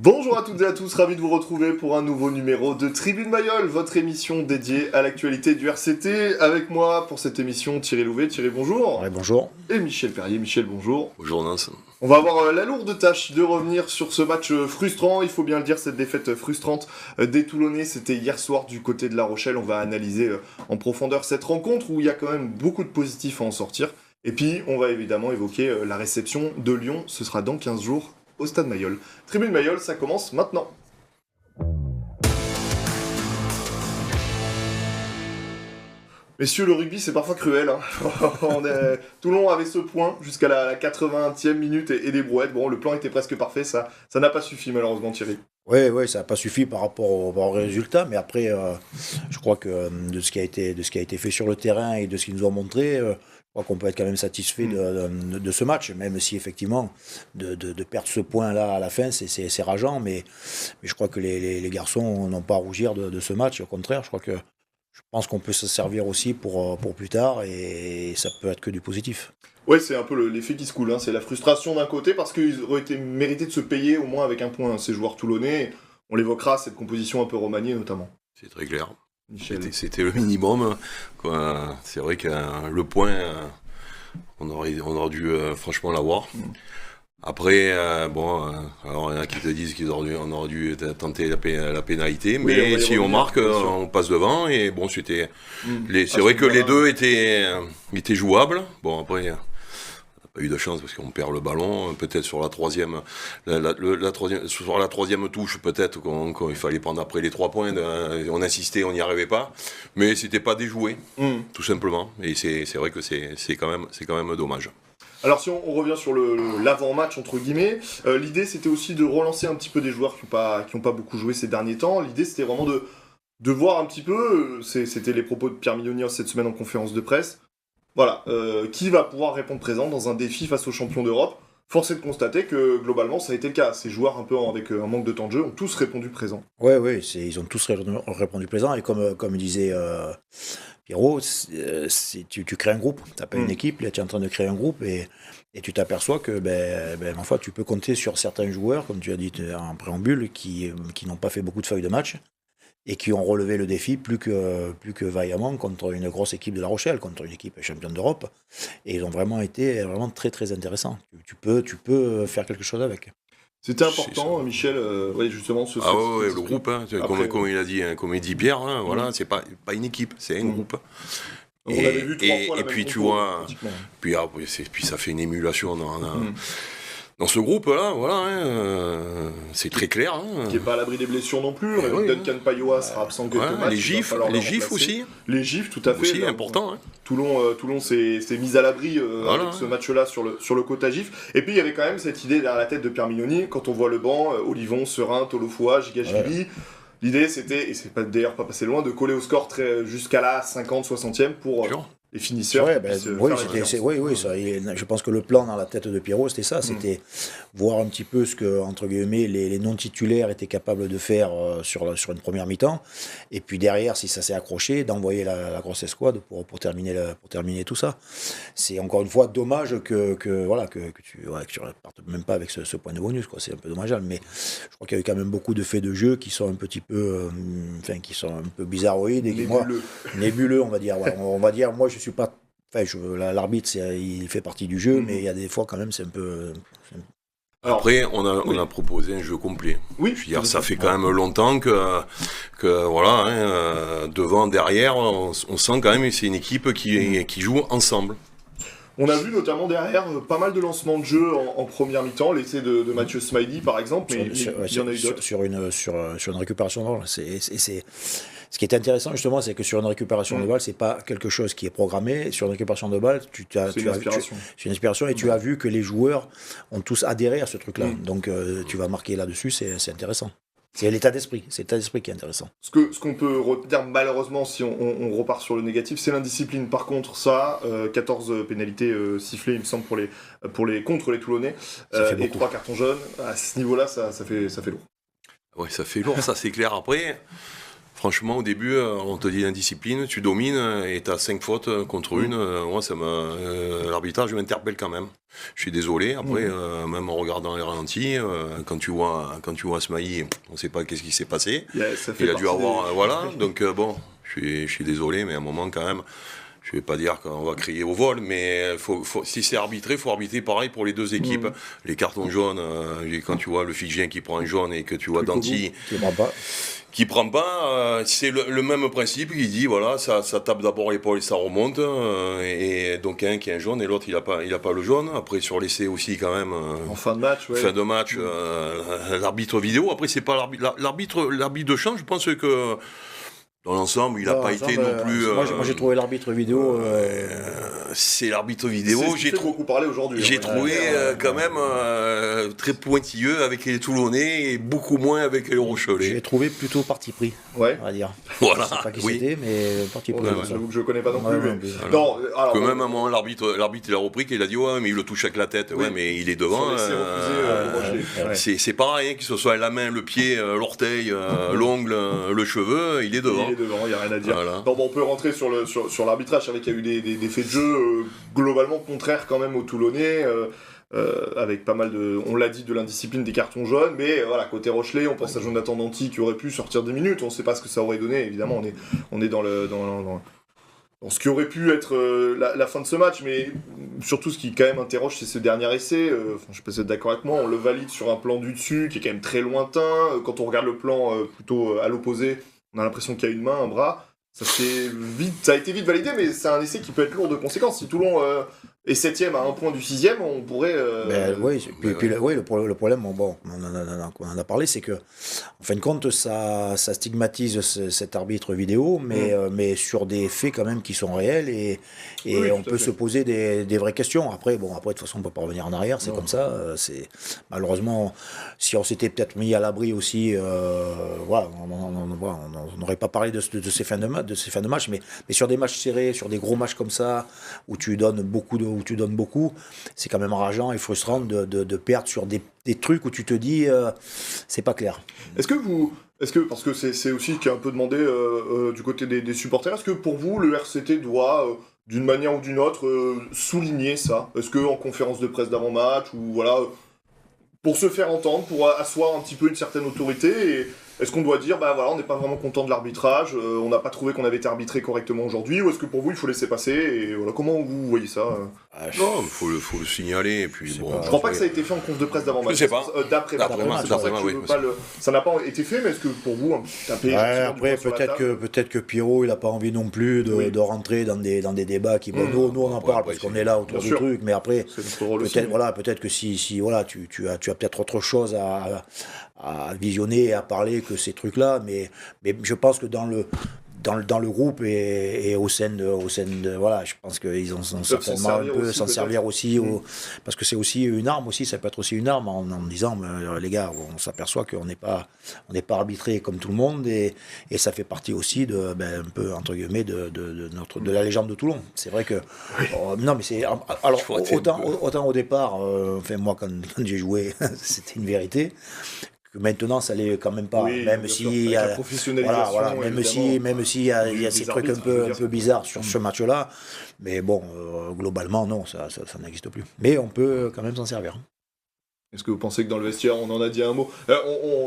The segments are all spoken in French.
Bonjour à toutes et à tous, ravi de vous retrouver pour un nouveau numéro de Tribune Mayol, votre émission dédiée à l'actualité du RCT. Avec moi pour cette émission Thierry Louvet. Thierry, bonjour. Ouais, bonjour. Et Michel Perrier. Michel, bonjour. Bonjour Nance. On va avoir la lourde tâche de revenir sur ce match frustrant, il faut bien le dire, cette défaite frustrante des Toulonnais. C'était hier soir du côté de La Rochelle. On va analyser en profondeur cette rencontre où il y a quand même beaucoup de positifs à en sortir. Et puis on va évidemment évoquer la réception de Lyon, ce sera dans 15 jours au Stade Mayol. Tribune Mayol, ça commence maintenant. Messieurs, le rugby, c'est parfois cruel. Hein. Toulon avait ce point jusqu'à la 80e minute et des brouettes. Bon, le plan était presque parfait, ça n'a pas suffi malheureusement, Thierry. Oui, ça n'a pas suffi par rapport au résultat, mais après, je crois que de ce qui a été fait sur le terrain et de ce qu'ils nous ont montré, je crois qu'on peut être quand même satisfait de ce match, même si effectivement, de perdre ce point-là à la fin, c'est rageant, mais je crois que les garçons n'ont pas à rougir de ce match, au contraire, je pense qu'on peut se servir aussi pour plus tard, et ça peut être que du positif. Ouais, c'est un peu l'effet qui se coule, hein. C'est la frustration d'un côté, parce qu'ils auraient été mérités de se payer au moins avec un point, ces joueurs toulonnais. On l'évoquera, cette composition un peu remaniée notamment. C'est très clair. Michel. C'était le minimum, quoi. C'est vrai que le point, on aurait dû franchement l'avoir. Après, alors il y en a qui te disent qu'on aurait dû tenter la pénalité, mais si on marque, on passe devant. Et bon, c'est vrai que les deux étaient jouables. Bon, après, on n'a pas eu de chance parce qu'on perd le ballon. Peut-être sur la troisième touche, peut-être qu'il fallait prendre après les 3 points. On insistait, on n'y arrivait pas. Mais c'était pas déjoué, tout simplement. Et c'est vrai que c'est quand même dommage. Alors si on revient sur l'avant-match, entre guillemets, l'idée c'était aussi de relancer un petit peu des joueurs qui ont pas beaucoup joué ces derniers temps. L'idée c'était vraiment de voir un petit peu, c'était les propos de Pierre Mignoni cette semaine en conférence de presse, voilà, qui va pouvoir répondre présent dans un défi face aux champions d'Europe. Force est de constater que globalement ça a été le cas. Ces joueurs un peu avec un manque de temps de jeu ont tous répondu présent. Oui, ils ont tous répondu présent, et comme disait Pierrot, tu crées un groupe, tu n'as pas une équipe, là tu es en train de créer un groupe, et tu t'aperçois que enfin, tu peux compter sur certains joueurs, comme tu as dit en préambule, qui n'ont pas fait beaucoup de feuilles de match, et qui ont relevé le défi plus que vaillamment contre une grosse équipe de La Rochelle, contre une équipe championne d'Europe, et ils ont vraiment été très très intéressants. Tu peux faire quelque chose avec. C'était important, Michel, justement le groupe, hein, comme il a dit, comme il dit Pierre, hein, voilà, c'est pas une équipe, c'est un groupe. On avait vu 3 fois la puis même tu compo, vois, puis ça fait une émulation dans ce groupe-là, voilà, c'est très clair. Hein. Qui n'est pas à l'abri des blessures non plus. Duncan Payoa sera absent quelques matchs. Les gifs aussi. Les gifs, tout à fait. Aussi important. Hein. Toulon s'est mis à l'abri avec ce match-là sur le quota gif. Et puis il y avait quand même cette idée derrière la tête de Pierre Mignoni, quand on voit le banc, Olivon, Serin, Tolofoa, Gigashvili. Ouais. L'idée c'était, et c'est d'ailleurs pas passé loin, de coller au score jusqu'à la 50, 60e pour les finisseurs. Je pense que le plan dans la tête de Pierrot, c'était ça, c'était voir un petit peu ce que, entre guillemets, les non-titulaires étaient capables de faire sur une première mi-temps, et puis derrière, si ça s'est accroché, d'envoyer la grosse escouade pour terminer tout ça. C'est encore une fois dommage que tu repartes même pas avec ce point de bonus, quoi. C'est un peu dommageable, mais je crois qu'il y a eu quand même beaucoup de faits de jeu qui sont un petit peu, qui sont un peu bizarroïdes, et nébuleux, on va dire. Ouais, on va dire, moi je suis pas. L'arbitre, il fait partie du jeu, mais il y a des fois quand même, c'est un peu. Après, on a proposé un jeu complet. Oui. Je veux dire, ça fait quand même longtemps que voilà, devant, derrière, on sent quand même que c'est une équipe qui joue ensemble. On a vu notamment derrière pas mal de lancements de jeu en première mi-temps, l'essai de Mathieu Smiley par exemple, mais il y en a eu d'autres. Sur une récupération de balle. Ce qui est intéressant justement, c'est que sur une récupération de balle, c'est pas quelque chose qui est programmé. Sur une récupération de balle, c'est une inspiration, et tu as vu que les joueurs ont tous adhéré à ce truc-là. Donc tu vas marquer là-dessus, c'est intéressant. C'est l'état d'esprit qui est intéressant. Ce qu'on peut dire malheureusement, si on repart sur le négatif, c'est l'indiscipline. Par contre, 14 pénalités sifflées, il me semble, contre les Toulonnais, et 3 cartons jaunes. À ce niveau-là, ça fait lourd. Oui, ça fait lourd, ça c'est clair. Après, franchement, au début, on te dit indiscipline, tu domines et tu as 5 fautes contre une. Moi, l'arbitrage m'interpelle quand même. Je suis désolé. Après, même en regardant les ralentis, quand tu vois Smaï, on ne sait pas qu'est-ce qui s'est passé. Il a dû avoir... voilà, donc bon, je suis désolé, mais à un moment quand même... Je ne vais pas dire qu'on va crier au vol, mais si c'est arbitré, il faut arbitrer pareil pour les deux équipes. Les cartons jaunes, quand tu vois le Fidjien qui prend un jaune et que tu vois Danty qui prend pas, c'est le même principe qui dit voilà, ça tape d'abord l'épaule et ça remonte, et donc un qui a un jaune et l'autre il a pas le jaune. Après sur l'essai aussi quand même. En fin de match, ouais. Fin de match, l'arbitre vidéo. Après c'est pas l'arbitre de champ. Je pense que dans l'ensemble, il n'a pas été non plus... Moi, j'ai trouvé l'arbitre vidéo... c'est l'arbitre vidéo. J'ai beaucoup parlé aujourd'hui. J'ai trouvé quand même très pointilleux avec les Toulonnais et beaucoup moins avec les Rochelais. J'ai trouvé plutôt parti pris, on va dire. Voilà. Je ne sais pas qui c'était, mais parti pris. J'avoue que je ne connais pas non plus. Mais... Voilà. Non, alors, que même à un moment, l'arbitre il a repris qu'il a dit ouais, mais il le touche avec la tête. Ouais, mais il est devant. C'est pareil, que ce soit la main, le pied, l'orteil, l'ongle, le cheveu, il est devant. Il n'y a rien à dire. Voilà. Non, bon, on peut rentrer sur l'arbitrage. Je savais qu'il y a eu des faits de jeu globalement contraires quand même aux Toulonnais, avec pas mal de, on l'a dit, de l'indiscipline, des cartons jaunes, mais voilà, côté Rochelais, on pense à Jonathan Danty qui aurait pu sortir 10 minutes, on ne sait pas ce que ça aurait donné, évidemment, on est dans ce qui aurait pu être la fin de ce match, mais surtout ce qui quand même interroge, c'est ce dernier essai. Je sais pas si vous êtes d'accord avec moi, on le valide sur un plan du dessus qui est quand même très lointain. Quand on regarde le plan plutôt à l'opposé, on a l'impression qu'il y a une main, un bras. Ça a été vite validé, mais c'est un essai qui peut être lourd de conséquences. Si Toulon est 7ème à 1 point du 6ème, on pourrait... Oui, le problème, bon, on en a parlé, c'est que, en fin de compte, ça stigmatise cet arbitre vidéo, mais sur des faits quand même qui sont réels, et on peut se poser des vraies questions. Après, de toute façon, on ne peut pas revenir en arrière, c'est comme ça. Malheureusement, si on s'était peut-être mis à l'abri aussi, on n'aurait pas parlé de ces fins de match, mais sur des matchs serrés, sur des gros matchs comme ça, où tu donnes beaucoup, c'est quand même rageant et frustrant de perdre sur des trucs où tu te dis c'est pas clair. Est-ce que parce que c'est aussi qui est un peu demandé du côté des supporters, est-ce que pour vous le RCT doit d'une manière ou d'une autre souligner ça? Est-ce que en conférence de presse d'avant-match ou voilà, pour se faire entendre, pour asseoir un petit peu une certaine autorité, et est-ce qu'on doit dire, on n'est pas vraiment content de l'arbitrage, on n'a pas trouvé qu'on avait été arbitré correctement aujourd'hui, ou est-ce que pour vous, il faut laisser passer, et voilà, comment vous voyez ça? Non, il faut le signaler, et puis bon... Je crois pas que ça a été fait en conf de presse d'avant-match. Je sais pas. D'après-match, ça n'a pas été fait, mais est-ce que pour vous, après, peut-être que Pierrot, il n'a pas envie non plus de rentrer dans des débats qui... Bon, nous, on en parle, parce qu'on est là autour du truc, mais après, peut-être que si tu as peut-être autre chose à visionner et à parler que ces trucs-là, mais je pense que dans le groupe et au sein de voilà, je pense qu'ils ont certainement un peu s'en servir aussi, parce que c'est aussi une arme aussi, ça peut être aussi une arme en disant les gars, on s'aperçoit qu'on n'est pas arbitré comme tout le monde, et ça fait partie aussi de un peu entre guillemets de la légende de Toulon. C'est vrai que non, mais c'est alors autant au départ, moi quand j'ai joué c'était une vérité. Maintenant, ça l'est quand même pas. Même s'il y a ces trucs un peu bizarres sur ce match-là. Mais bon, globalement, non, ça n'existe plus. Mais on peut quand même s'en servir. Est-ce que vous pensez que dans le vestiaire, on en a dit un mot?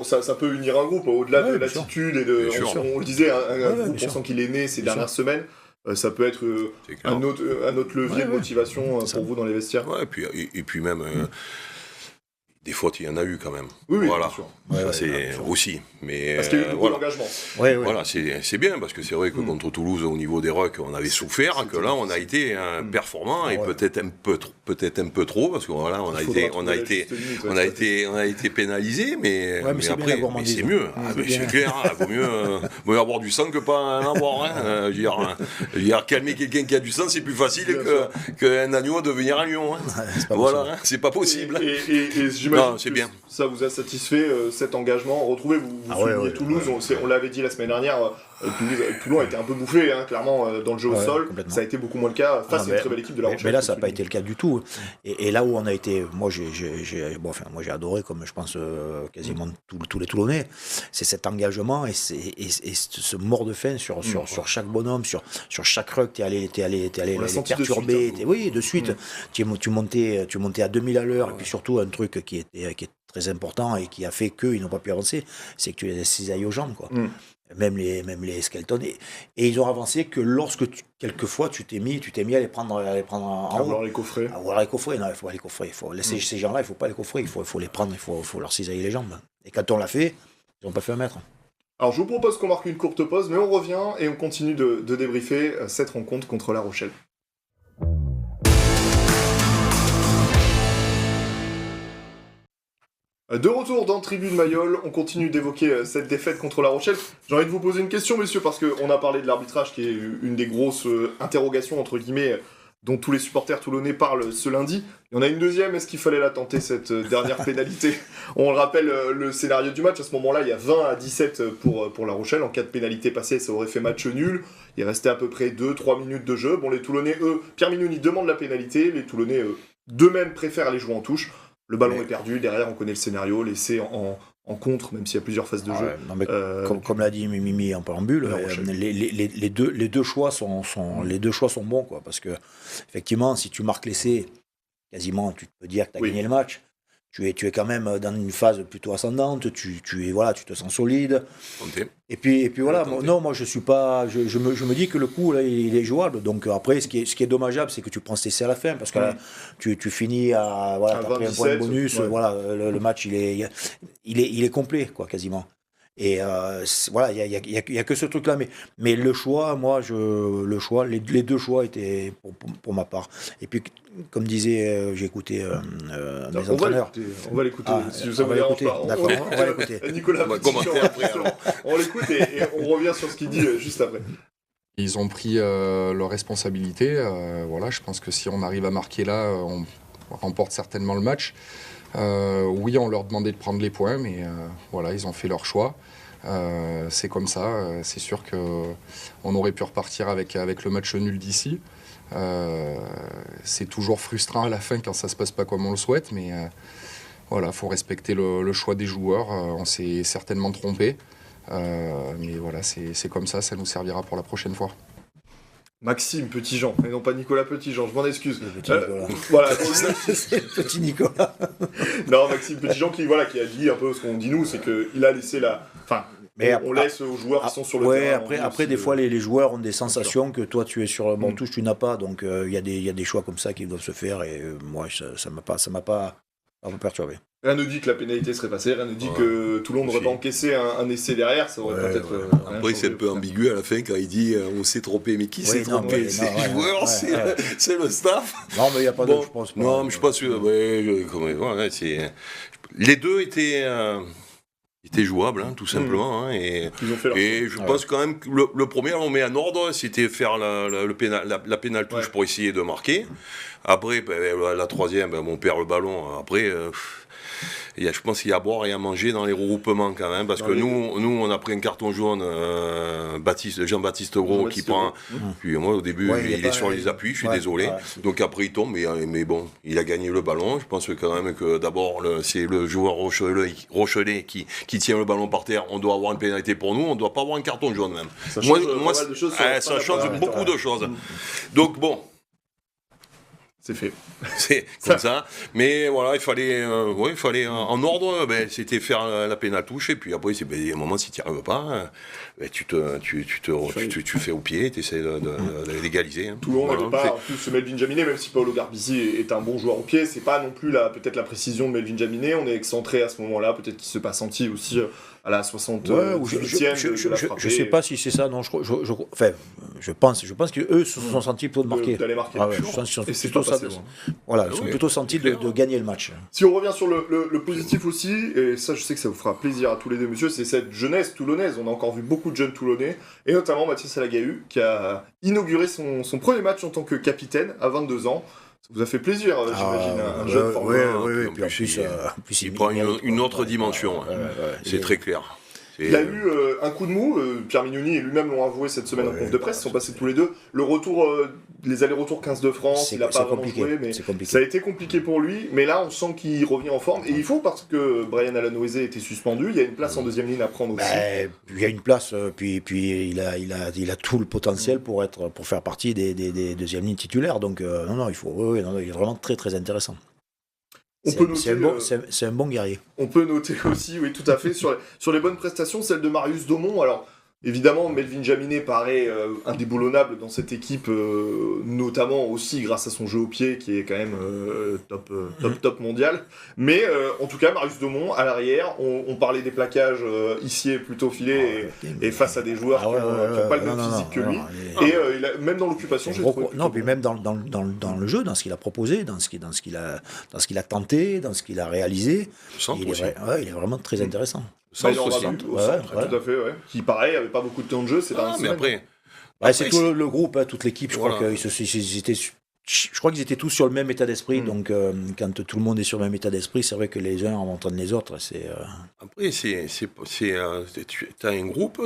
Ça peut unir un groupe, au-delà de l'attitude et de... On le disait, un groupe, on sent qu'il est né ces dernières semaines. Ça peut être un autre levier de motivation pour vous dans les vestiaires. Ouais, et puis même... Des fautes, il y en a eu quand même. Oui, voilà. Bien sûr. Ça, c'est aussi. Mais, parce qu'il y a eu beaucoup d'engagement. Voilà, c'est bien, parce que c'est vrai que contre Toulouse, au niveau des rucks, on avait souffert, que là, on a été performant, et peut-être un peu trop, parce que voilà, on a été pénalisé, mais après, c'est mieux. C'est clair, il vaut mieux avoir du sang que pas en avoir. Je veux dire, calmer quelqu'un qui a du sang, c'est plus facile qu'un agneau devenir un lion. Voilà, c'est pas possible. Et j'imagine c'est bien. Ça vous a satisfait cet engagement retrouvé. Vous soulignez Toulouse, on l'avait dit la semaine dernière, Toulon a été un peu bouffé, hein, clairement, dans le jeu au sol. Complètement. Ça a été beaucoup moins le cas face à une très belle équipe de La Rochelle. Mais là, ça n'a pas été le cas du tout. Et là où on a été, moi j'ai adoré, comme je pense quasiment tous les Toulonnais, c'est cet engagement et ce mort de faim sur chaque bonhomme, sur chaque ruck, t'es allé les perturber. Oui, de suite. Tu montais à 2000 à l'heure, et puis surtout un truc qui est très important et qui a fait qu'ils n'ont pas pu avancer, c'est que tu les cisailles aux jambes, quoi. Même les Skelton, et ils ont avancé que lorsque quelquefois tu t'es mis à les prendre en haut. Voir les coffrets. Voir les coffrets, non, il faut pas les coffrer. Il faut laisser ces gens-là, il faut pas les coffrer, il faut les prendre, il faut leur cisailler les jambes. Et quand on l'a fait, ils n'ont pas fait un mètre. Alors je vous propose qu'on marque une courte pause, mais on revient et on continue de débriefer cette rencontre contre La Rochelle. De retour dans Tribune Mayol, on continue d'évoquer cette défaite contre La Rochelle. J'ai envie de vous poser une question, messieurs, parce qu'on a parlé de l'arbitrage qui est une des grosses interrogations, entre guillemets, dont tous les supporters toulonnais parlent ce lundi. Il y en a une deuxième, est-ce qu'il fallait la tenter, cette dernière pénalité ? On le rappelle, le scénario du match, à ce moment-là, il y a 20-17 pour La Rochelle. En cas de pénalité passée, ça aurait fait match nul. Il restait à peu près 2-3 minutes de jeu. Bon, les Toulonnais, eux, Pierre Mignoni demande la pénalité. Les Toulonnais, d'eux-mêmes, préfèrent aller jouer en touche. Le ballon est perdu, derrière on connaît le scénario, laissé en contre, même s'il y a plusieurs phases de jeu. Non, mais comme l'a dit Mimi en préambule, les deux choix sont bons, quoi, parce que effectivement, si tu marques l'essai, quasiment tu peux dire que tu as gagné le match. Tu es quand même dans une phase plutôt ascendante, tu te sens solide. Et puis voilà, moi je suis pas, je me dis que le coup là il est jouable. Donc après ce qui est dommageable, c'est que tu prends cet essai à la fin, parce que là, tu finis à t'as pris un point de bonus, le match il est complet, quoi, quasiment. Et il y a que ce truc là, mais le choix, les deux choix étaient pour ma part. Et puis comme disait, j'ai écouté mes entraîneurs. On va l'écouter, si ça vous dérange pas. D'accord, on va l'écouter. Nicolas Petition, après, on l'écoute et on revient sur ce qu'il dit juste après. Ils ont pris leurs responsabilités. Je pense que si on arrive à marquer là, on remporte certainement le match. Oui, on leur demandait de prendre les points, mais ils ont fait leur choix. C'est comme ça. C'est sûr qu'on aurait pu repartir avec le match nul d'ici. C'est toujours frustrant à la fin quand ça se passe pas comme on le souhaite, mais faut respecter le choix des joueurs. On s'est certainement trompé, mais c'est comme ça nous servira pour la prochaine fois. Maxime Petitjean, et non pas Nicolas Petitjean, je m'en excuse. Petit Nicolas. Non, Maxime Petitjean qui a dit un peu ce qu'on dit nous, c'est qu'il a laissé on laisse aux joueurs qui sont sur le terrain. Après des fois, les joueurs ont des sensations que toi, tu es sur mon touche, tu n'as pas. Donc, il y a des choix comme ça qui doivent se faire. Et moi, ça m'a pas perturbé. Rien ne dit que la pénalité serait passée, rien ne dit que Toulon n'aurait pas encaissé un essai derrière. Ça aurait peut-être. Après, c'est un peu ambigu à la fin quand il dit on s'est trompé. Mais qui s'est trompé ? C'est les joueurs, c'est le staff. Non, mais il n'y a pas de. Je pense pas. Non, mais je suis pas sûr. Les deux étaient jouable, tout simplement. Et je pense quand même que le premier, on met en ordre, c'était faire la pénale touche pour essayer de marquer. Après, la troisième, on perd le ballon. Après, je pense qu'il y a à boire et à manger dans les regroupements quand même, parce que nous, on a pris un carton jaune, Jean-Baptiste Gros qui prend. Puis moi, au début, il est sur les appuis, je suis désolé. Donc après, il tombe, mais bon, il a gagné le ballon. Je pense quand même que d'abord, c'est le joueur Rochelet qui tient le ballon par terre. On doit avoir une pénalité pour nous, on ne doit pas avoir un carton jaune même. Ça change beaucoup de choses. Donc bon. C'est fait. C'est comme ça. Mais voilà, il fallait en ordre, c'était faire la pénale touche. Et puis après, il y a un moment, si tu n'y arrives pas, tu fais au pied, tu essaies de l'égaliser. Toulon n'avait pas en plus Melvin Jaminet, même si Paolo Garbisi est un bon joueur au pied, c'est pas non plus peut-être la précision de Melvin Jaminet. On est excentré à ce moment-là, peut-être qu'il se pas senti aussi à la 68e. Je sais pas si c'est ça, non. Je pense qu'eux se sont sentis plutôt de marquer. D'aller marquer. Et c'est plutôt ça. Voilà, ils sont plutôt sentis de gagner le match. Si on revient sur le positif aussi, et ça je sais que ça vous fera plaisir à tous les deux messieurs, c'est cette jeunesse toulonnaise. On a encore vu beaucoup de jeunes toulonnais, et notamment Mathias Salagahu, qui a inauguré son premier match en tant que capitaine à 22 ans. Ça vous a fait plaisir, j'imagine, un jeune formé. Oui, puis en plus, il prend une autre dimension, c'est très clair. Il y a eu un coup de mou, Pierre Mignoni et lui-même l'ont avoué cette semaine en conf de presse, ils sont passés tous les deux. Le retour, les allers-retours 15 de France, il n'a pas vraiment joué, mais ça a été compliqué pour lui. Mais là, on sent qu'il revient en forme. Et il faut, parce que Brian Alanoese était suspendu, il y a une place en deuxième ligne à prendre aussi. Il y a une place, puis il a tout le potentiel pour faire partie des deuxièmes lignes titulaires. Donc non, il est vraiment très très intéressant. C'est un bon guerrier. On peut noter aussi, oui, tout à fait, sur les bonnes prestations, celle de Marius Daumont. Alors, évidemment, Melvin Jaminet paraît indéboulonnable dans cette équipe, notamment aussi grâce à son jeu au pied, qui est quand même top mondial. Mais en tout cas, Marius Daumont, à l'arrière, on parlait des plaquages ici plutôt filés et face à des joueurs qui n'ont pas le même physique que lui. Et même dans l'occupation, j'ai trouvé. Non, puis même dans le jeu, dans ce qu'il a proposé, dans ce qu'il a tenté, dans ce qu'il a réalisé, il est vraiment très intéressant. Tout à fait, ouais. Qui, pareil, avait pas beaucoup de temps de jeu, c'est pas mais après... c'est tout le groupe, toute l'équipe, je crois qu'ils étaient tous sur le même état d'esprit, donc quand tout le monde est sur le même état d'esprit, c'est vrai que les uns entraînent les autres. Après, t'as un groupe,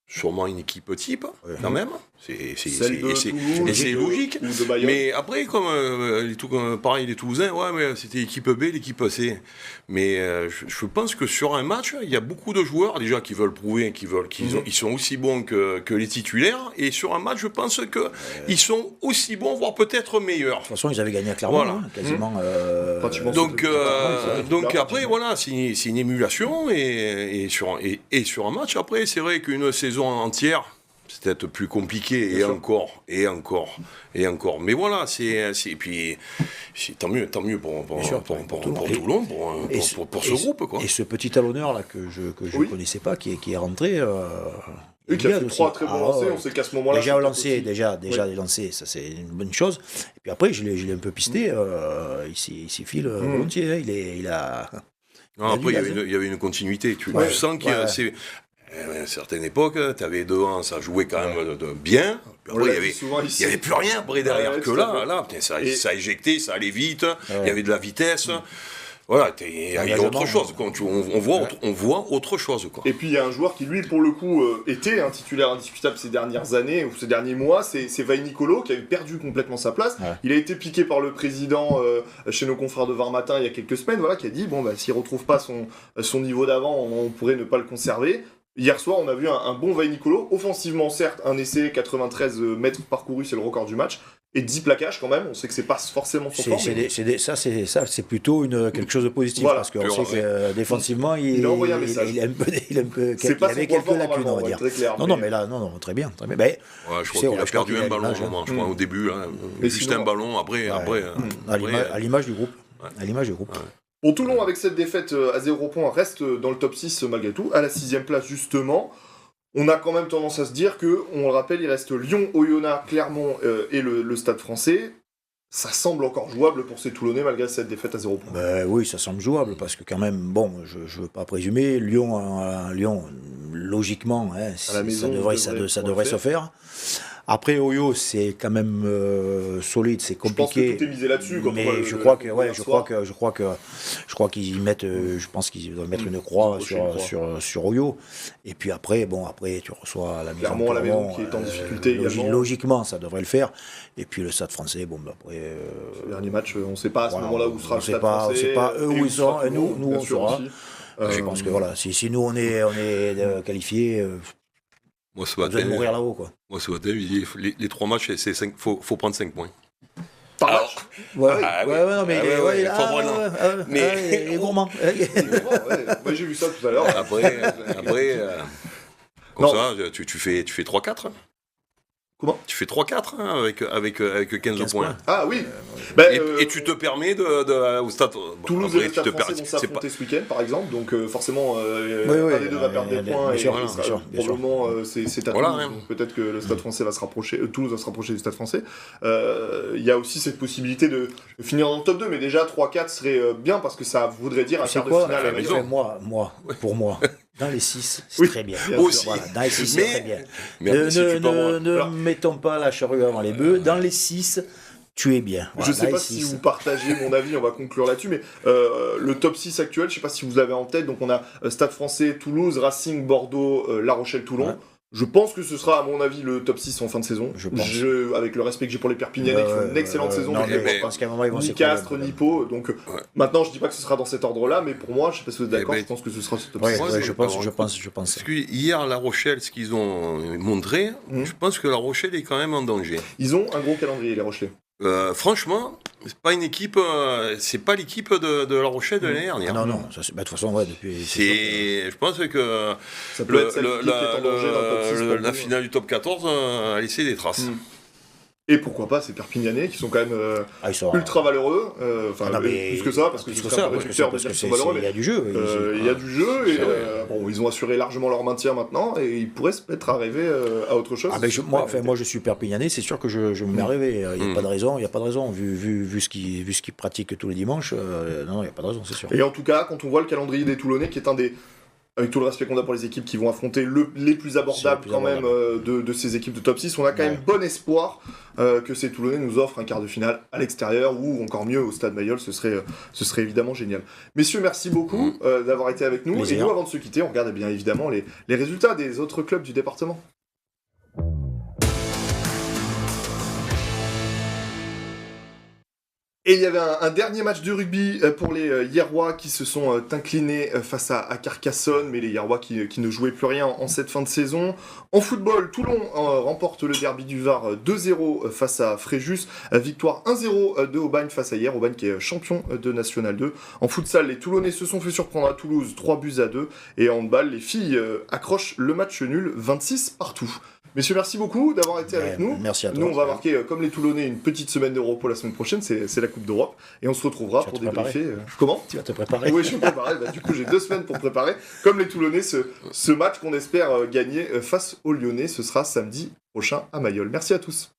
sûrement une équipe type, quand même. C'est logique. Mais après, pareil, les Toulousains, mais c'était l'équipe B, l'équipe C. Mais je pense que sur un match, il y a beaucoup de joueurs déjà qui veulent prouver qu'ils sont aussi bons que les titulaires. Et sur un match, je pense qu'ils sont aussi bons, voire peut-être meilleurs. De toute façon, ils avaient gagné à Clermont, quasiment. Donc après, voilà, c'est une émulation. Et sur un match, après, c'est vrai qu'une saison entière, c'est peut-être plus compliqué, et encore. Mais voilà, puis tant mieux pour Toulon, pour ce groupe, quoi. Et ce petit talonneur là que je connaissais pas, qui est rentré. Qui a fait 3 très bons lancers, on sait qu'à ce moment-là... Déjà les lancers, ça c'est une bonne chose. Et puis après, je l'ai un peu pisté, il s'y file volontiers, il a... Non, après, il y avait une continuité, tu sens qu'il y a... À une certaine époque, tu avais devant, ça jouait quand même bien. Après, il n'y avait plus rien après derrière que là ça éjectait, ça allait vite, il y avait de la vitesse. Voilà, il y a autre chose. On voit autre chose, quoi. Et puis il y a un joueur qui, lui, pour le coup, était un titulaire indiscutable ces dernières années ou ces derniers mois, c'est Vai Nicolo, qui a perdu complètement sa place. Ouais. Il a été piqué par le président chez nos confrères de Var Matin il y a quelques semaines, qui a dit s'il ne retrouve pas son niveau d'avant, on pourrait ne pas le conserver. Hier soir, on a vu un bon Vai Nicolo. Offensivement, certes, un essai, 93 mètres parcourus, c'est le record du match. Et 10 plaquages quand même, on sait que c'est pas forcément son fort. C'est plutôt quelque chose de positif, parce qu'on sait que défensivement, il a envoyé un message. Il a un peu avait quelques lacunes, on va dire. Non, mais là, très bien. Mais, je crois qu'il a perdu un ballon au début, juste un ballon, après. À l'image du groupe. À l'image du groupe. Bon, Toulon, avec cette défaite à 0 points, reste dans le top 6 malgré tout, à la 6e place justement. On a quand même tendance à se dire que, on le rappelle, il reste Lyon, Oyonnax, Clermont et le Stade Français. Ça semble encore jouable pour ces Toulonnais malgré cette défaite à 0 points. Oui, ça semble jouable parce que quand même, je ne veux pas présumer, Lyon, logiquement, ça devrait se faire. Après, Oyo, c'est quand même solide, c'est compliqué. Je pense que tout est misé là-dessus. Mais je crois qu'ils mettent, je pense qu'ils doivent mettre une croix sur Oyo. Et puis après, tu reçois la maison. Clairement, la maison qui est en difficulté également. Logiquement, ça devrait le faire. Et puis le Stade Français, après. Le dernier match, on ne sait pas à ce moment-là où sera le Stade Français. On ne sait pas eux où ils sont, et nous on saura. Je pense que si nous on est qualifiés. Moi, ce matin, mourir là-haut, quoi. Moi, ce matin, les 3 matchs, faut prendre 5 points. Par match. Il est gourmand. Moi, j'ai vu ça tout à l'heure. Après, comme ça, tu fais 3-4. Comment ? Tu fais 3-4 avec 15 points. Ah oui. Et tu te permets au stade. Toulouse et le Stade Français vont s'affronter ce week-end, par exemple. Donc forcément, un des deux va perdre des points. Probablement, c'est à Toulouse. Donc peut-être que le Stade Français va se rapprocher. Toulouse va se rapprocher du Stade Français. Il y a aussi cette possibilité de finir dans le top 2, mais déjà 3-4 serait bien parce que ça voudrait dire un quart de finale à la maison. Pour moi. Dans les 6, c'est très bien. Aussi. Dans les 6, c'est très bien. Mais ne mettons pas la charrue avant les bœufs. Dans les 6, tu es bien. Je sais pas si vous partagez mon avis, on va conclure là-dessus, mais le top 6 actuel, je sais pas si vous l'avez en tête, donc on a Stade Français, Toulouse, Racing, Bordeaux, La Rochelle, Toulon. Ouais. Je pense que ce sera, à mon avis, le top 6 en fin de saison. Avec le respect que j'ai pour les Perpignanais qui font une excellente saison. Non, mais je pense qu'à un moment, ils vont ni Castres, ni Pau. Donc maintenant, je dis pas que ce sera dans cet ordre-là, mais pour moi, je sais pas si vous êtes d'accord, je pense que ce sera ce top 6. Ouais, je pense. Parce que hier, La Rochelle, ce qu'ils ont montré, je pense que La Rochelle est quand même en danger. Ils ont un gros calendrier, les Rochelais. Franchement, c'est pas une équipe, c'est pas l'équipe de La Rochelle de l'année dernière. Non, de toute façon, depuis. Je pense que ça peut être celle qui est en danger dans le top 6 la finale du top 14 a laissé des traces. Et pourquoi pas ces Perpignanais qui sont quand même ultra valeureux, plus que ça, parce que c'est un réducteur de dire qu'ils sont valeureux, mais il y a du jeu. Il y a du jeu, et ils ont assuré largement leur maintien maintenant, et ils pourraient peut-être arriver à autre chose. Moi je suis Perpignanais, c'est sûr que je me mets rêver. Il n'y a pas de raison, vu ce qu'ils pratiquent tous les dimanches, non, il n'y a pas de raison, c'est sûr. Et en tout cas, quand on voit le calendrier des Toulonnais, qui est un des... Avec tout le respect qu'on a pour les équipes qui vont affronter les plus abordables même de ces équipes de top 6, on a quand même bon espoir que ces Toulonnais nous offrent un quart de finale à l'extérieur ou encore mieux au Stade Mayol, ce serait évidemment génial. Messieurs, merci beaucoup d'avoir été avec nous. Et nous, avant de se quitter, on regarde bien évidemment les résultats des autres clubs du département. Et il y avait un dernier match de rugby pour les Hierrois qui se sont inclinés face à Carcassonne, mais les Hierrois qui ne jouaient plus rien en cette fin de saison. En football, Toulon remporte le derby du Var 2-0 face à Fréjus. Victoire 1-0 de Aubagne face à Hier, Aubagne qui est champion de National 2. En futsal, les Toulonnais se sont fait surprendre à Toulouse 3-2. Et en handball, les filles accrochent le match nul 26 partout. Messieurs, merci beaucoup d'avoir été avec nous. Merci à toi. Nous, on va marquer, comme les Toulonnais, une petite semaine de repos la semaine prochaine. C'est la Coupe d'Europe. Et on se retrouvera pour débriefer. Comment ? Tu vas te préparer ? Oui, je vais me préparer. Du coup, j'ai 2 semaines pour préparer. Comme les Toulonnais, ce match qu'on espère gagner face aux Lyonnais, ce sera samedi prochain à Mayol. Merci à tous.